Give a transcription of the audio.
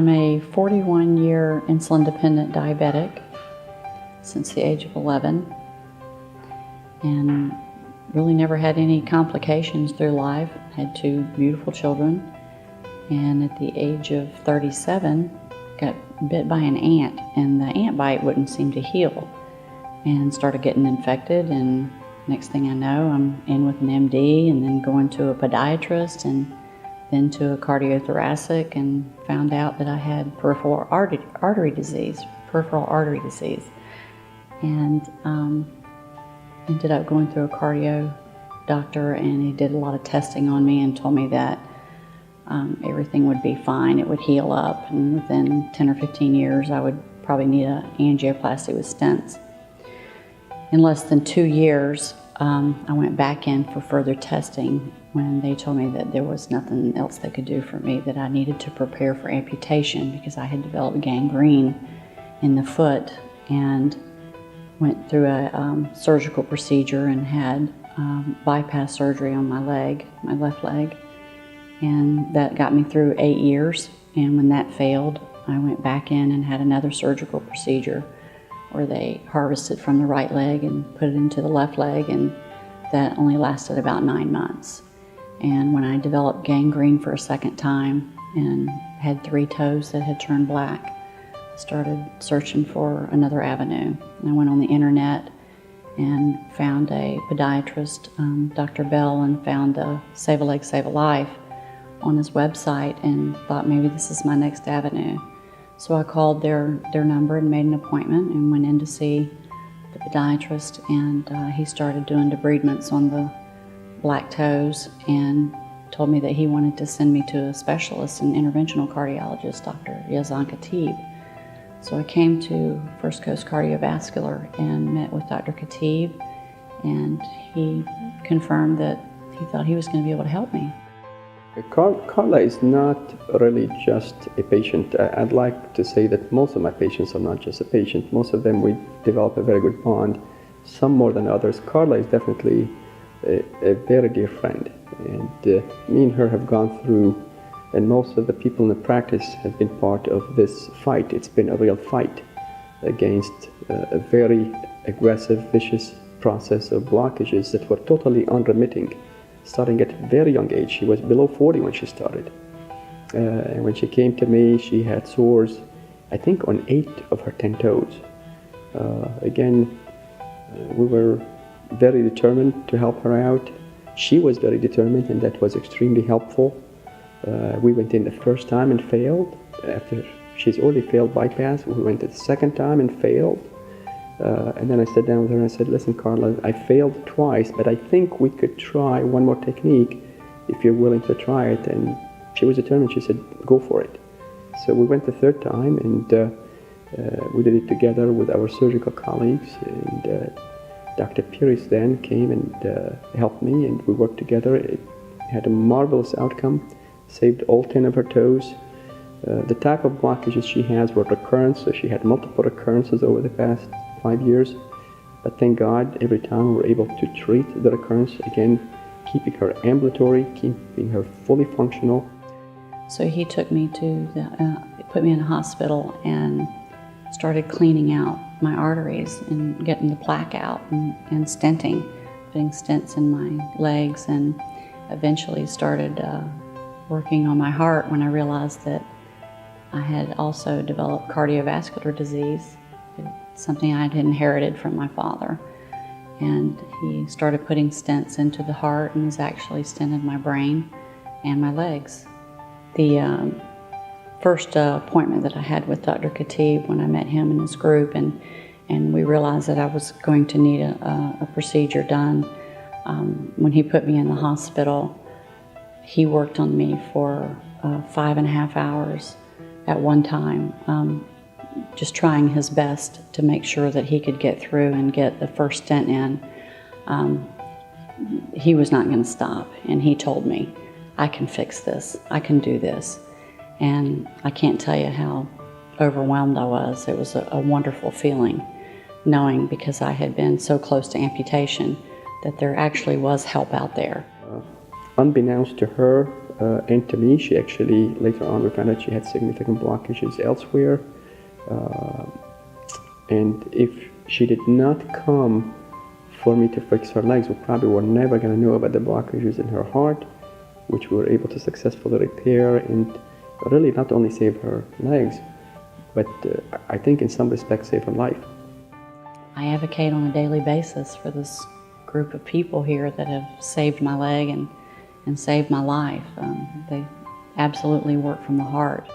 I'm a 41-year insulin-dependent diabetic since the age of 11, and really never had any complications through life. Had 2 beautiful children, and at the age of 37, got bit by an ant, and the ant bite wouldn't seem to heal, and started getting infected, and next thing I know, I'm in with an MD, and then going to a podiatrist, and then to a cardiothoracic, and found out that I had peripheral artery disease, and ended up going through a cardio doctor, and he did a lot of testing on me and told me that everything would be fine, it would heal up, and within 10 or 15 years I would probably need an angioplasty with stents. In less than 2 years, I went back in for further testing when they told me that there was nothing else they could do for me, that I needed to prepare for amputation because I had developed gangrene in the foot, and went through a surgical procedure and had bypass surgery on my left leg, and that got me through 8 years. And when that failed, I went back in and had another surgical procedure where they harvested from the right leg and put it into the left leg, and that only lasted about 9 months. And when I developed gangrene for a second time and had 3 toes that had turned black, I started searching for another avenue. And I went on the internet and found a podiatrist, Dr. Bell, and found a Save a Leg, Save a Life on his website, and thought maybe this is my next avenue. So I called their number and made an appointment and went in to see the podiatrist, and he started doing debridements on the black toes and told me that he wanted to send me to a specialist, an interventional cardiologist, Dr. Yazan Khatib. So I came to First Coast Cardiovascular and met with Dr. Khatib, and he confirmed that he thought he was going to be able to help me. Carla is not really just a patient. I'd like to say that most of my patients are not just a patient. Most of them, we develop a very good bond, some more than others. Carla is definitely a very dear friend, and me and her have gone through, and most of the people in the practice have been part of this fight. It's been a real fight against a very aggressive, vicious process of blockages that were totally unremitting. Starting at a very young age. She was below 40 when she started. And when she came to me, she had sores, I think, on 8 of her 10 toes. We were very determined to help her out. She was very determined, and that was extremely helpful. We went in the first time and failed. After she's already failed bypass, we went the second time and failed. And then I sat down with her and I said, listen, Carla, I failed twice, but I think we could try one more technique if you're willing to try it. And she was determined. She said, go for it. So we went the third time, and we did it together with our surgical colleagues. And Dr. Pires then came and helped me, and we worked together. It had a marvelous outcome, saved all 10 of her toes. The type of blockages she has were recurrent, so she had multiple recurrences over the past 5 years, but thank God every time we were able to treat the recurrence, again, keeping her ambulatory, keeping her fully functional. So he took me to put me in a hospital and started cleaning out my arteries and getting the plaque out and stenting, putting stents in my legs, and eventually started working on my heart when I realized that I had also developed cardiovascular disease, something I had inherited from my father. And he started putting stents into the heart and has actually stented my brain and my legs. The first appointment that I had with Dr. Khatib, when I met him and his group, and we realized that I was going to need a procedure done, when he put me in the hospital, he worked on me for 5.5 hours at one time, just trying his best to make sure that he could get through and get the first stent in. He was not going to stop, and he told me, I can fix this, I can do this. And I can't tell you how overwhelmed I was. It was a wonderful feeling, knowing, because I had been so close to amputation, that there actually was help out there. Unbeknownst to her, and to me, she actually, later on we found out she had significant blockages elsewhere. And if she did not come for me to fix her legs, we probably were never going to know about the blockages in her heart, which we were able to successfully repair and really not only save her legs, but I think in some respects save her life. I advocate on a daily basis for this group of people here that have saved my leg and saved my life. They absolutely work from the heart.